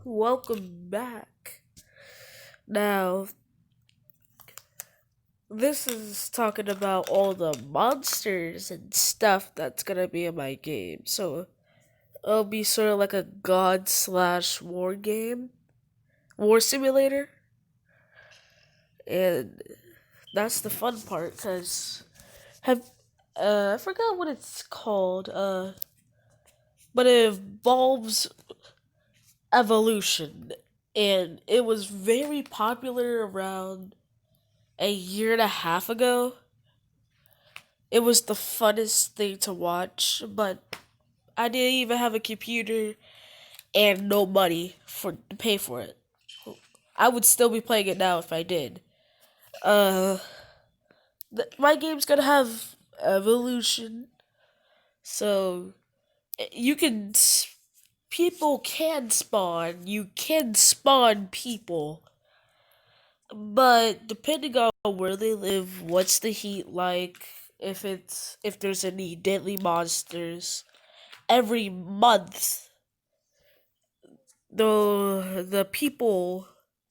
Welcome back. Now, this is talking about all the monsters and stuff that's gonna be in my game. So, it'll be sort of like a god slash war game, war simulator. And that's the fun part, because have, I forgot what it's called, but it involves evolution. And it was very popular around a year and a half ago. It was the funnest thing to watch, but I didn't even have a computer and no money for to pay for it. I would still be playing it now if I did. Uh, my game's gonna have evolution, so you can people can spawn. You can spawn people, but depending on where they live, what's the heat like, if there's any deadly monsters, every month the people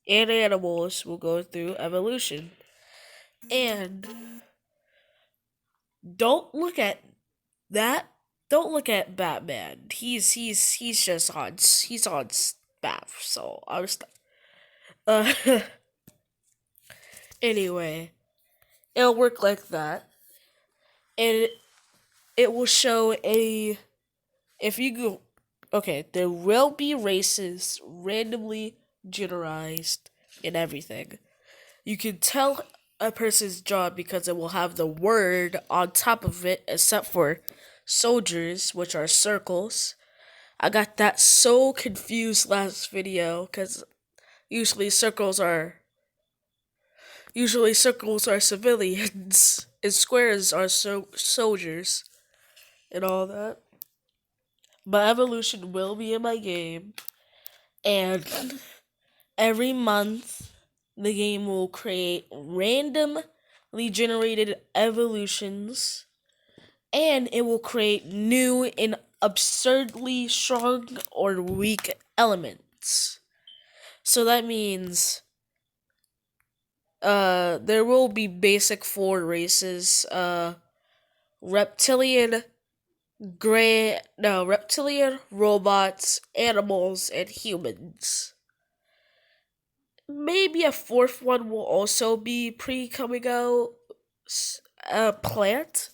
and animals will go through evolution. And don't look at that. Don't look at Batman. He's just on he's on staff. So I was uh anyway, it'll work like that, and it will show a if you go. Okay, there will be races randomly generalized and everything. You can tell a person's job because it will have the word on top of it, except for soldiers, which are circles. I got that so confused last video because usually circles are civilians and squares are soldiers and all that. But evolution will be in my game, and every month the game will create randomly generated evolutions, and it will create new and absurdly strong or weak elements. So that means there will be basic four races, reptilian, reptilian, robots, animals, and humans. Maybe a fourth one will also be pre coming out, plant.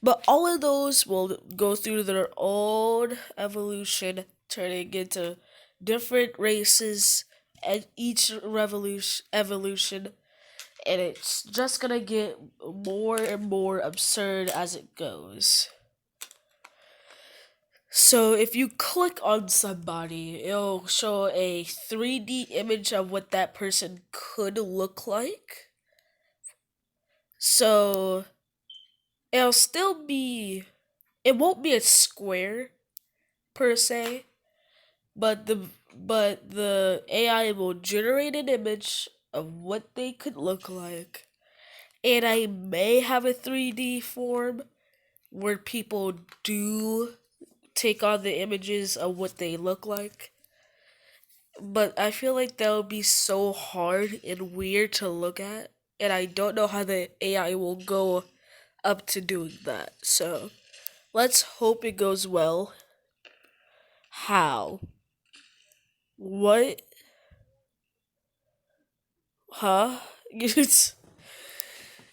But all of those will go through their own evolution, turning into different races and each revolution evolution, and it's just gonna get more and more absurd as it goes. So if you click on somebody, it'll show a 3D image of what that person could look like. So it'll still be it won't be a square per se, but the AI will generate an image of what they could look like. And I may have a 3D form where people do take on the images of what they look like. But I feel like that would be so hard and weird to look at. And I don't know how the AI will go up to doing that. So let's hope it goes well. How? What? Huh?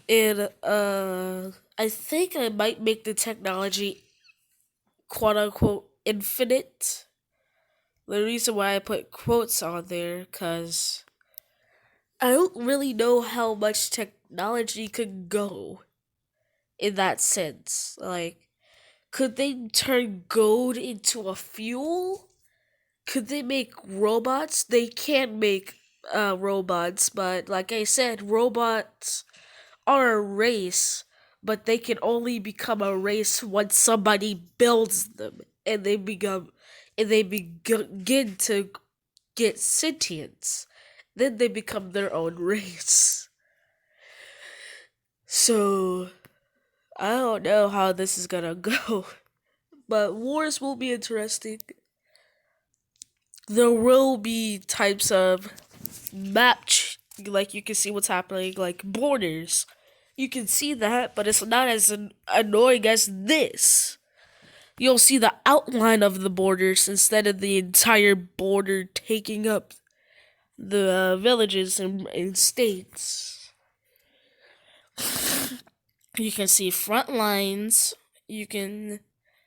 and I think I might make the technology quote unquote infinite. The reason why I put quotes on there, cause I don't really know how much technology could go in that sense. Like, could they turn gold into a fuel? Could they make robots? They can make robots, but like I said, robots are a race, but they can only become a race once somebody builds them and they begin to get sentience. Then they become their own race. So I don't know how this is gonna go, but wars will be interesting. there will be types of like you can see what's happening, like borders. You can see that, but it's not as annoying as this. You'll see the outline of the borders instead of the entire border taking up the villages and states. You can see front lines. You can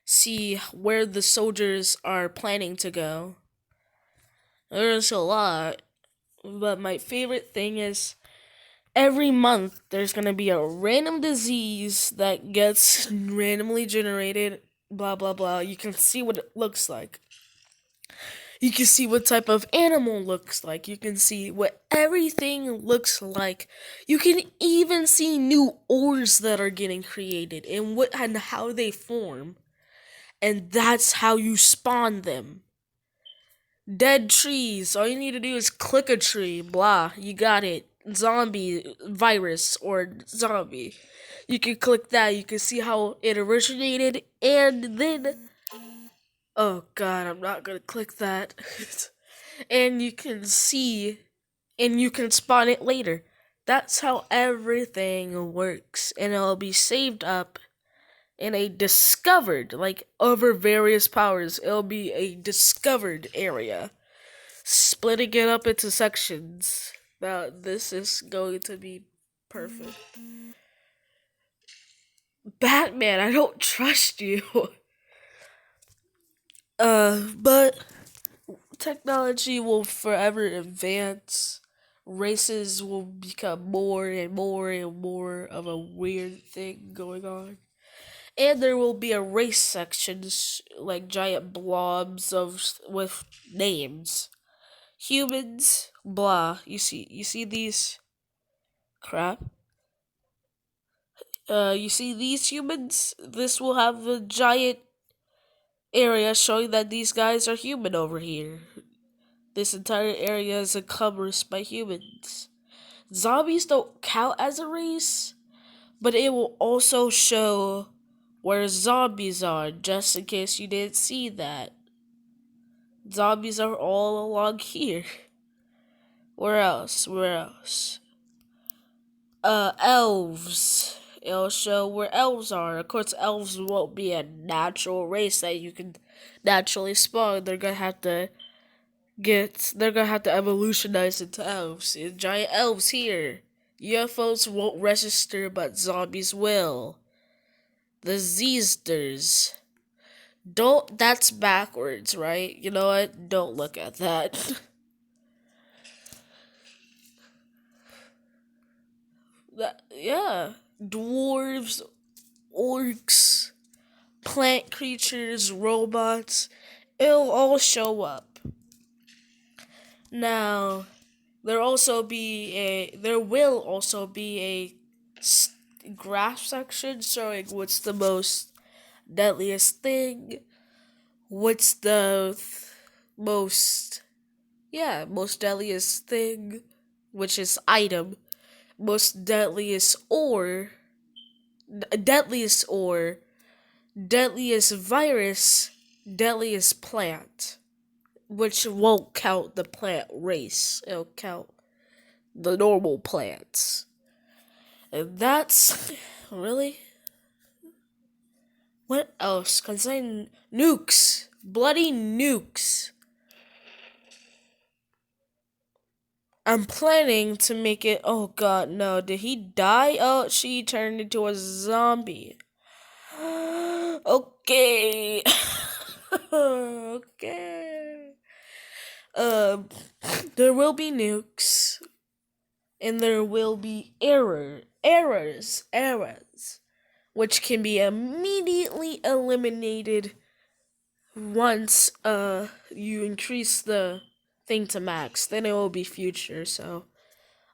see where the soldiers are planning to go. There's a lot, but my favorite thing is every month there's gonna be a random disease that gets randomly generated. Blah blah blah. You can see what it looks like. You can see what type of animal looks like. You can see what everything looks like. You can even see new ores that are getting created and what and how they form. And that's how you spawn them. Dead trees. All you need to do is click a tree. Blah. You got it. Zombie virus or zombie. You can click that. You can see how it originated and then oh god, I'm not gonna click that. And you can see and you can spawn it later. That's how everything works. And it'll be saved up in a discovered, like over various powers, it'll be a discovered area. Splitting it up into sections. Now, this is going to be perfect. Batman, I don't trust you. But technology will forever advance. Races will become more and more and more of a weird thing going on. And there will be a race sections like giant blobs of with names. Humans, blah. You see these crap. You see these humans. This will have a giant area showing that these guys are human over here. This entire area is encompassed by humans. Zombies don't count as a race, but it will also show where zombies are, just in case you didn't see that. Zombies are all along here. Where else? Where else? Elves. It'll show where elves are. Of course, elves won't be a natural race that you can naturally spawn. They're gonna have to evolutionize into elves. And giant elves here. UFOs won't register, but zombies will. The Zeesters. Don't, that's backwards, right? You know what? Don't look at that. Yeah. Dwarves, orcs, plant creatures, robots. It'll all show up. Now, there will also be a graph section showing what's the most deadliest thing, what's the most most deadliest thing, which is item, most deadliest ore, deadliest virus, deadliest plant, which won't count the plant race. It'll count the normal plants. And that's really what else? Concerning nukes, bloody nukes. I'm planning to make it. Oh god, no. Did he die? Oh, she turned into a zombie. Okay. Okay. Um, there will be nukes, and there will be errors, which can be immediately eliminated once you increase the thing to max. Then it will be future. So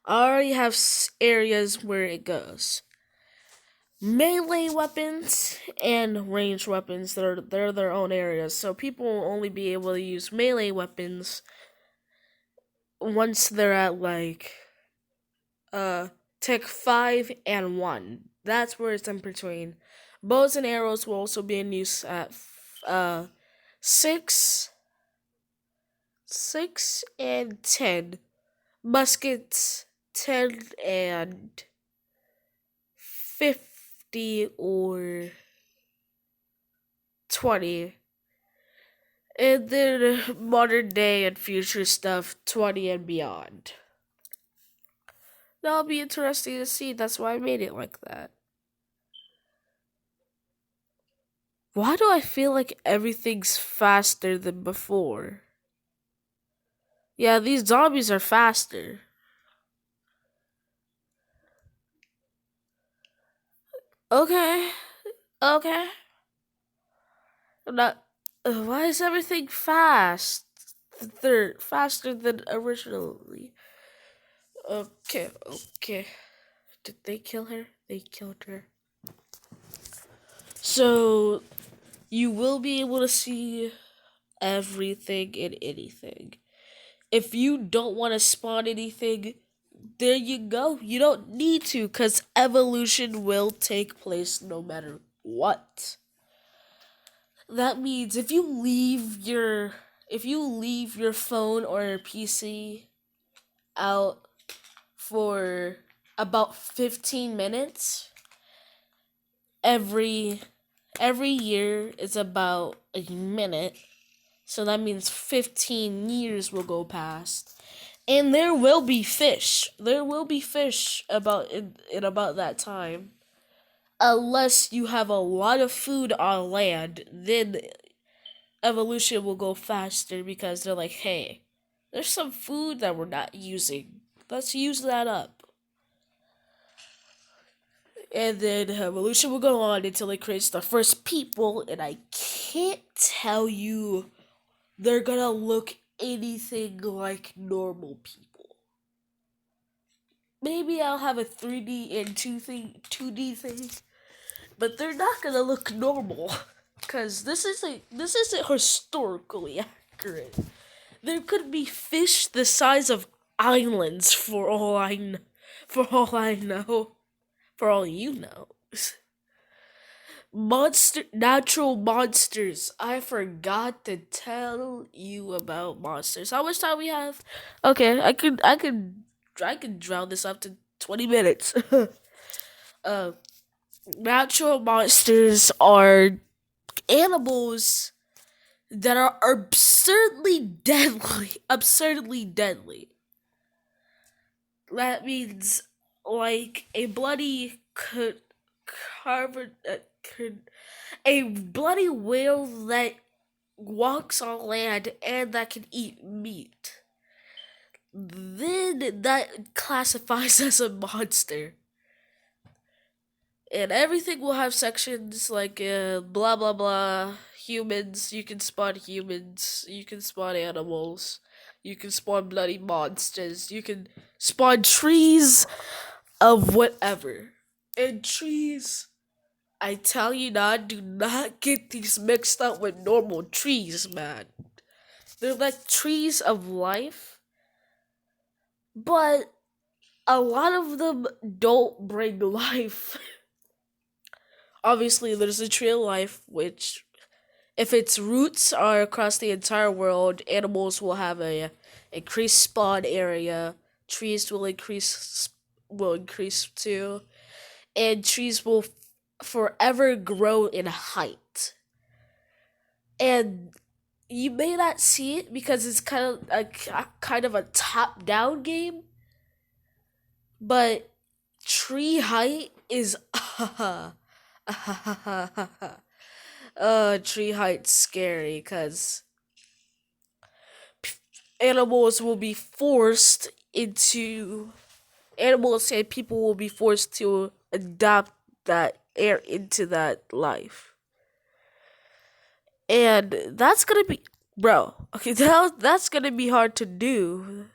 I already have areas where it goes. Melee weapons and ranged weapons, they're their own areas. So people will only be able to use melee weapons once they're at like Tech 5 and 1. That's where it's in between. Bows and arrows will also be in use at 6, 6 and 10. Muskets 10 and 50 or 20. And then modern day and future stuff 20 and beyond. That'll be interesting to see. That's why I made it like that. Why do I feel like everything's faster than before? Yeah, these zombies are faster. Okay, okay. I'm not. Why is everything fast? They're faster than originally. Okay, okay. Did they kill her? They killed her. So you will be able to see everything and anything. If you don't want to spawn anything, there you go. You don't need to, because evolution will take place no matter what. That means if you leave your phone or your PC out for about 15 minutes, every every year is about a minute. So that means 15 years will go past. And there will be fish. There will be fish about in about that time. Unless you have a lot of food on land, then evolution will go faster because they're like, hey, there's some food that we're not using. Let's use that up. And then evolution will go on until it creates the first people, and I can't tell you they're gonna look anything like normal people. Maybe I'll have a 3D and 2D thing, but they're not gonna look normal because this isn't historically accurate. There could be fish the size of islands for all you know. Natural monsters. I forgot to tell you about monsters. How much time we have? Okay, I could drown this up to 20 minutes. uh, Natural monsters are animals that are absurdly deadly. Absurdly deadly. That means like carver could a bloody whale that walks on land and that can eat meat. Then that classifies as a monster. And everything will have sections like blah blah blah. Humans, you can spawn humans, you can spawn animals, you can spawn bloody monsters, you can spawn trees of whatever. And trees, I tell you not, do not get these mixed up with normal trees, man. They're like trees of life, but a lot of them don't bring life. Obviously, there's a tree of life, which, if its roots are across the entire world, animals will have a increased spawn area. Trees will increase too, and trees will forever grow in height. And you may not see it because it's kind of a top down game, but tree height is tree height's scary because animals will be forced into animals and people will be forced to adopt that air into that life. And that's gonna be, bro, okay, that's gonna be hard to do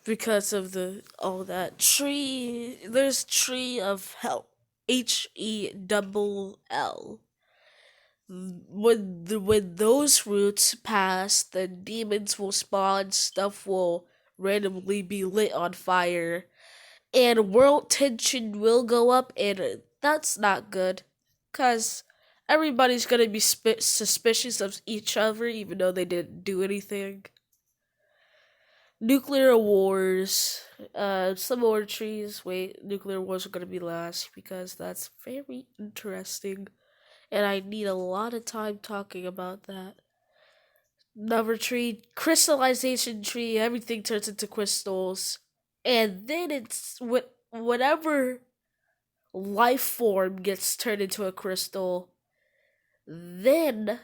because of the all that tree. There's tree of hell, HELL. When those roots pass, the demons will spawn, stuff will randomly be lit on fire, and world tension will go up, and that's not good, cause Everybody's gonna be suspicious of each other, even though they didn't do anything. Nuclear wars, some more trees. Wait, nuclear wars are gonna be last because that's very interesting, and I need a lot of time talking about that. Another tree, crystallization tree. Everything turns into crystals, and then it's whatever life form gets turned into a crystal. Then,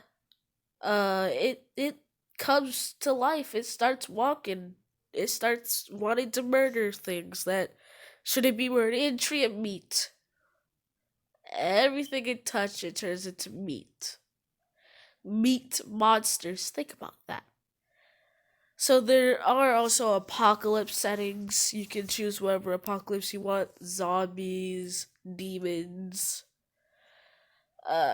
it comes to life. It starts walking. It starts wanting to murder things that shouldn't be murdered. And tree of meat. Everything it touches it turns into meat. Meat monsters. Think about that. So there are also apocalypse settings. You can choose whatever apocalypse you want. Zombies, demons,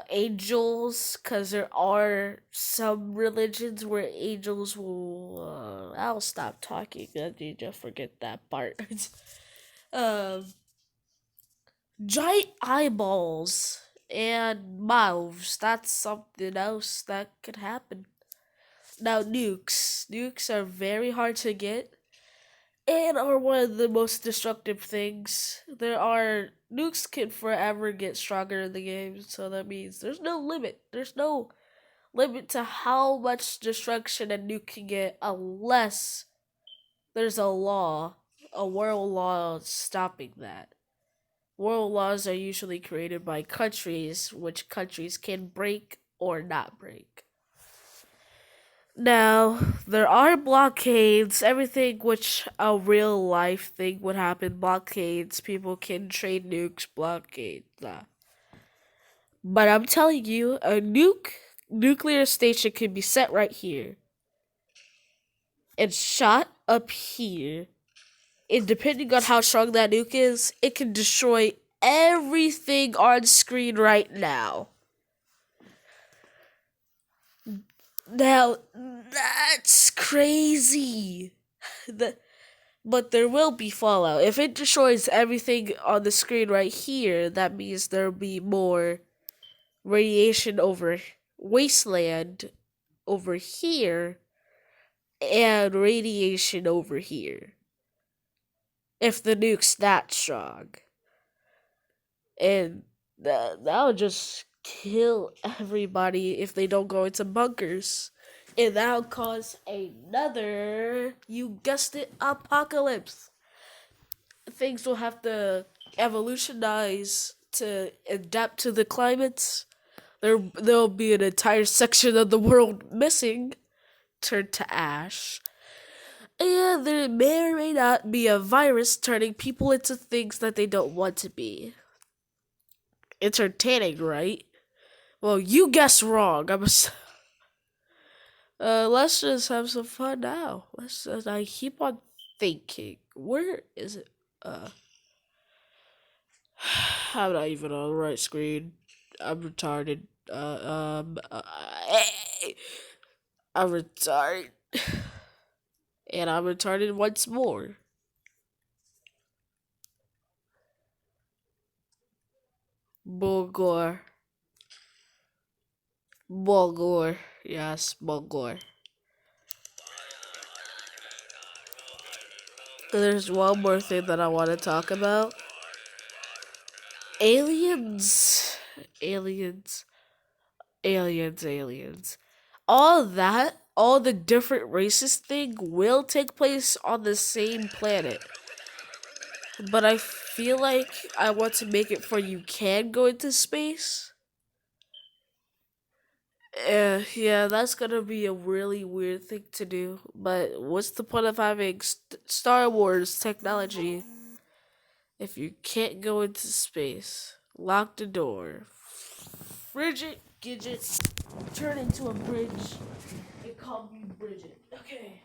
angels, because there are some religions where angels will. I'll stop talking. I need to forget that part. um, Giant eyeballs and mouths. That's something else that could happen. Now, nukes. Nukes are very hard to get and are one of the most destructive things. There are nukes can forever get stronger in the game, so that means there's no limit. There's no limit to how much destruction a nuke can get unless there's a world law stopping that. World laws are usually created by countries, which countries can break or not break. Now, there are blockades, everything which a real life thing would happen. Blockades, people can trade nukes, blockades. But I'm telling you, nuclear station can be set right here and shot up here. And depending on how strong that nuke is, it can destroy everything on screen right now. Now, that's crazy. The, but there will be fallout. If it destroys everything on the screen right here, that means there'll be more radiation over wasteland over here and radiation over here. If the nuke's that strong. And that'll just kill everybody if they don't go into bunkers. And that'll cause another, you guessed it, apocalypse. Things will have to evolutionize to adapt to the climates. There'll be an entire section of the world missing, turned to ash. And there may or may not be a virus turning people into things that they don't want to be. Entertaining, right? Well, you guessed wrong. Let's just have some fun now. I keep on thinking. Where is it? I'm not even on the right screen. I'm retarded. I'm retarded. And I'm retarded once more. Bulgor. Bulgor. Yes, Bulgor. There's one more thing that I want to talk about. Aliens. Aliens. Aliens. All the different races thing will take place on the same planet. But I feel like I want to make it for you can go into space. Yeah, that's gonna be a really weird thing to do. But what's the point of having Star Wars technology if you can't go into space? Lock the door. Bridget Gidget turn into a bridge and call me Bridget. Okay.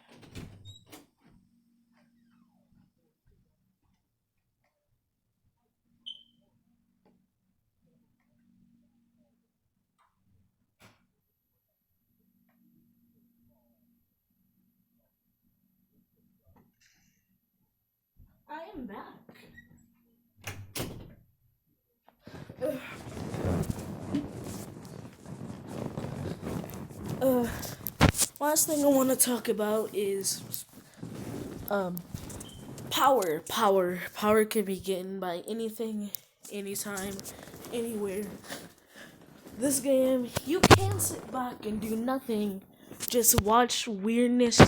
I am back. Uh, last thing I want to talk about is um power. Power can be gotten by anything, anytime, anywhere. This game, you can sit back and do nothing, just watch weirdness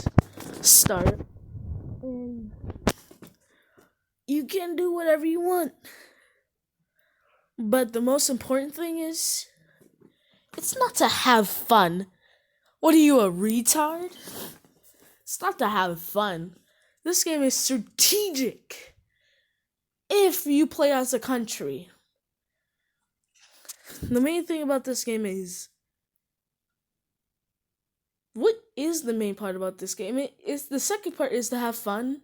start, and you can do whatever you want. But the most important thing is, it's not to have fun. What are you, a retard? It's not to have fun. This game is strategic. If you play as a country, the main thing about this game is, what is the main part about this game? The second part is to have fun.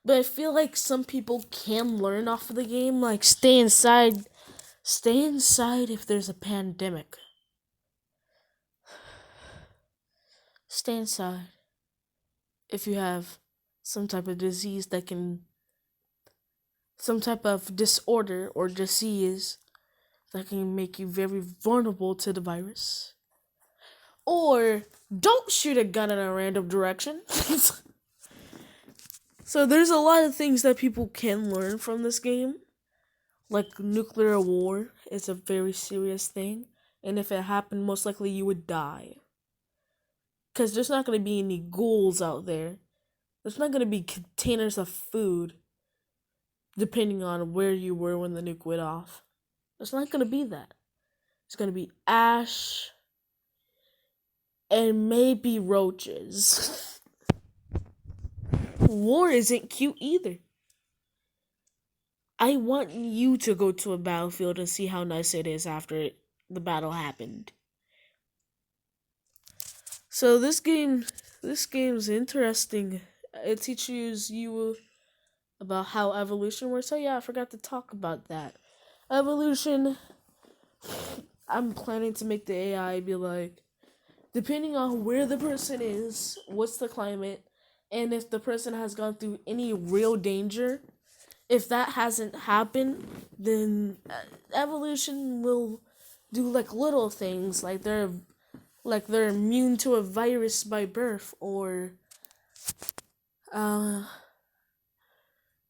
But I feel like some people can learn off of the game, like stay inside. Stay inside if there's a pandemic. Stay inside if you have some type of disease that can, some type of disorder or disease that can make you very vulnerable to the virus. Or don't shoot a gun in a random direction. So there's a lot of things that people can learn from this game. Like nuclear war is a very serious thing. And if it happened, most likely you would die. Because there's not going to be any ghouls out there. There's not going to be containers of food. Depending on where you were when the nuke went off. There's not going to be that. It's going to be ash. And maybe roaches. War isn't cute either. I want you to go to a battlefield and see how nice it is after the battle happened. So this game's interesting. It teaches you about how evolution works. So yeah, I forgot to talk about that. Evolution, I'm planning to make the AI be like, depending on where the person is, what's the climate, and if the person has gone through any real danger, if that hasn't happened, then evolution will do like little things, like they're immune to a virus by birth, or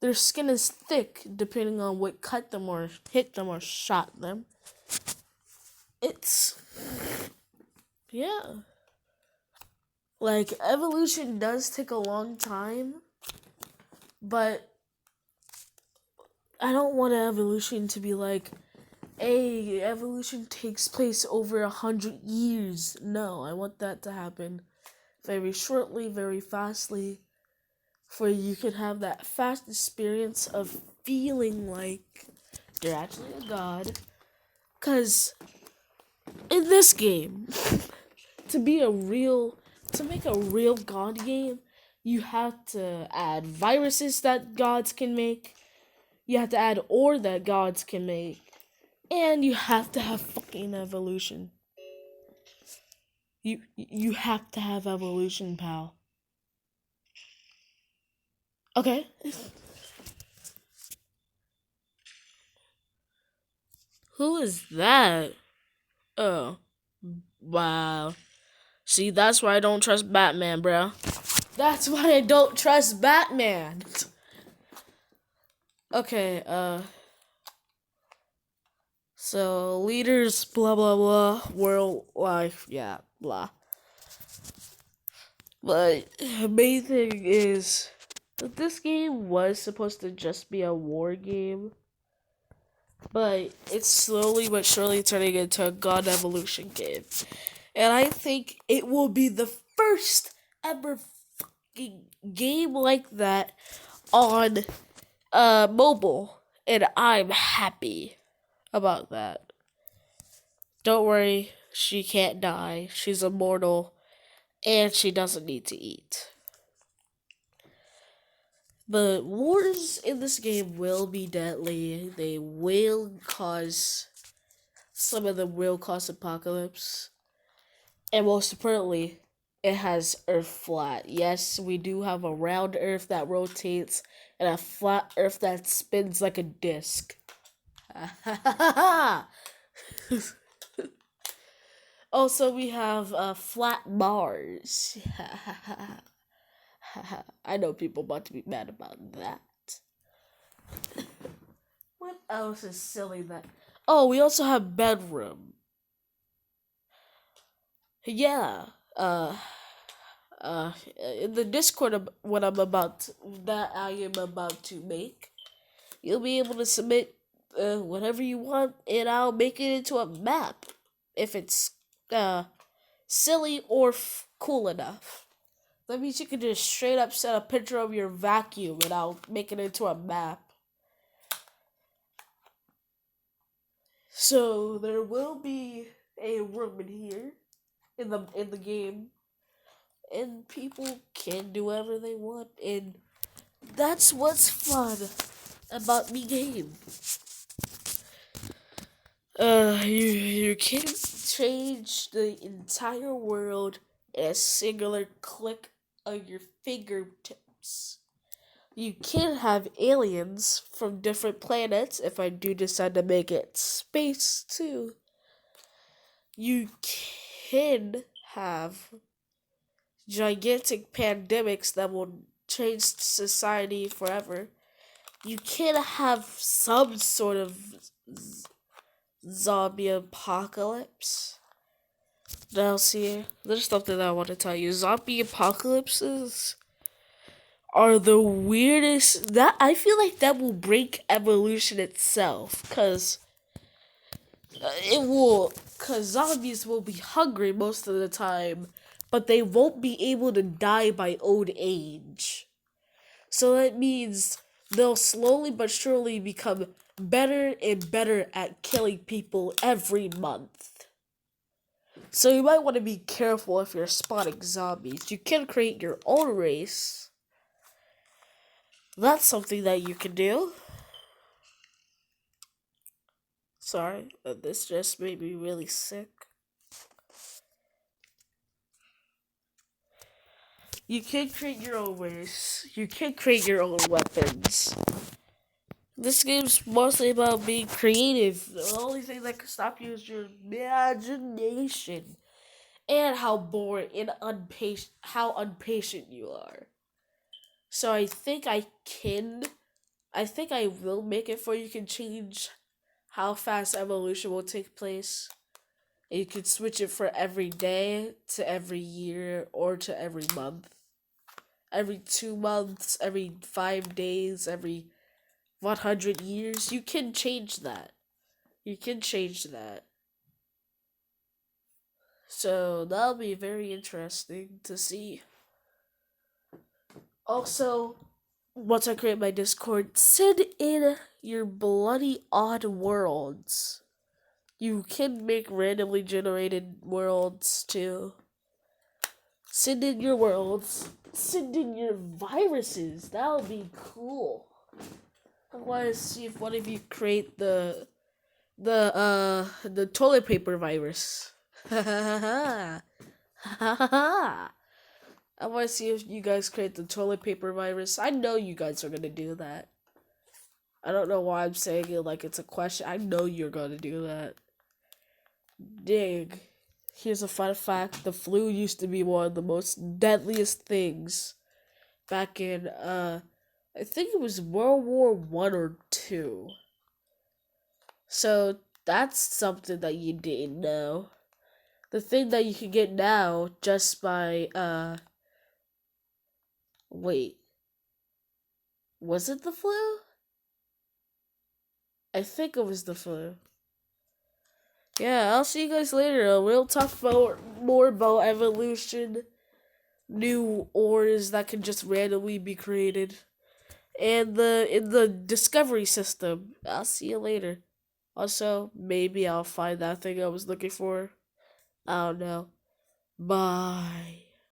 their skin is thick depending on what cut them or hit them or shot them. It's, yeah. Like, evolution does take a long time, but I don't want evolution to be like, hey, evolution takes place over 100 years. No, I want that to happen very shortly, very fastly, for you can have that fast experience of feeling like you're actually a god. Because in this game, to make a real god game, you have to add viruses that gods can make. You have to add ore that gods can make. And you have to have fucking evolution. You have to have evolution, pal. Okay. Who is that? Oh. Wow. See, that's why I don't trust Batman, bro. That's why I don't trust Batman. Okay, so leaders, blah blah blah, world life, yeah, blah. But the main thing is that this game was supposed to just be a war game, but it's slowly but surely turning into a God Evolution game. And I think it will be the first ever fucking game like that on mobile. And I'm happy about that. Don't worry, she can't die. She's immortal. And she doesn't need to eat. But wars in this game will be deadly. They will cause, some of them will cause apocalypse. And most importantly, it has Earth flat. Yes, we do have a round Earth that rotates and a flat Earth that spins like a disc. Also, we have flat Mars. I know people about to be mad about that. What else is silly that? Oh, we also have bedroom. Yeah. In the Discord, what I'm about that I am about to make, you'll be able to submit whatever you want, and I'll make it into a map if it's uh silly or cool enough. That means you can just straight up set a picture of your vacuum, and I'll make it into a map. So there will be a room in here in the game, and people can do whatever they want, and that's what's fun about the game. You can change the entire world in a singular click of your fingertips. You can have aliens from different planets if I do decide to make it space too. You can have gigantic pandemics that will change society forever. You can have some sort of zombie apocalypse. Now, see, there's something that I want to tell you. Zombie apocalypses are the weirdest. That I feel like that will break evolution itself, cause zombies will be hungry most of the time, but they won't be able to die by old age. So that means they'll slowly but surely become better and better at killing people every month. So you might want to be careful if you're spotting zombies. You can create your own race. That's something that you can do. Sorry, this just made me really sick. You can create your own race. You can create your own weapons. This game's mostly about being creative. The only thing that can stop you is your imagination and how bored and impatient you are. So I think I will make it for you can change how fast evolution will take place. And you can switch it for every day to every year or to every month. Every 2 months, every 5 days, every 100 years. You can change that. You can change that. So that'll be very interesting to see. Also, once I create my Discord, send in your bloody odd worlds. You can make randomly generated worlds too. Send in your worlds. Send in your viruses. That would be cool. I want to see if one of you create the toilet paper virus. Ha ha ha ha. I want to see if you guys create the toilet paper virus. I know you guys are gonna do that. I don't know why I'm saying it like it's a question. I know you're gonna do that. Dig. Here's a fun fact: the flu used to be one of the most deadliest things back in I think it was World War I or II. So that's something that you didn't know. The thing that you can get now just by wait. Was it the flu? I think it was the flu. Yeah, I'll see you guys later. We'll talk about more about evolution, new ores that can just randomly be created, and the discovery system. I'll see you later. Also, maybe I'll find that thing I was looking for. I don't know. Bye.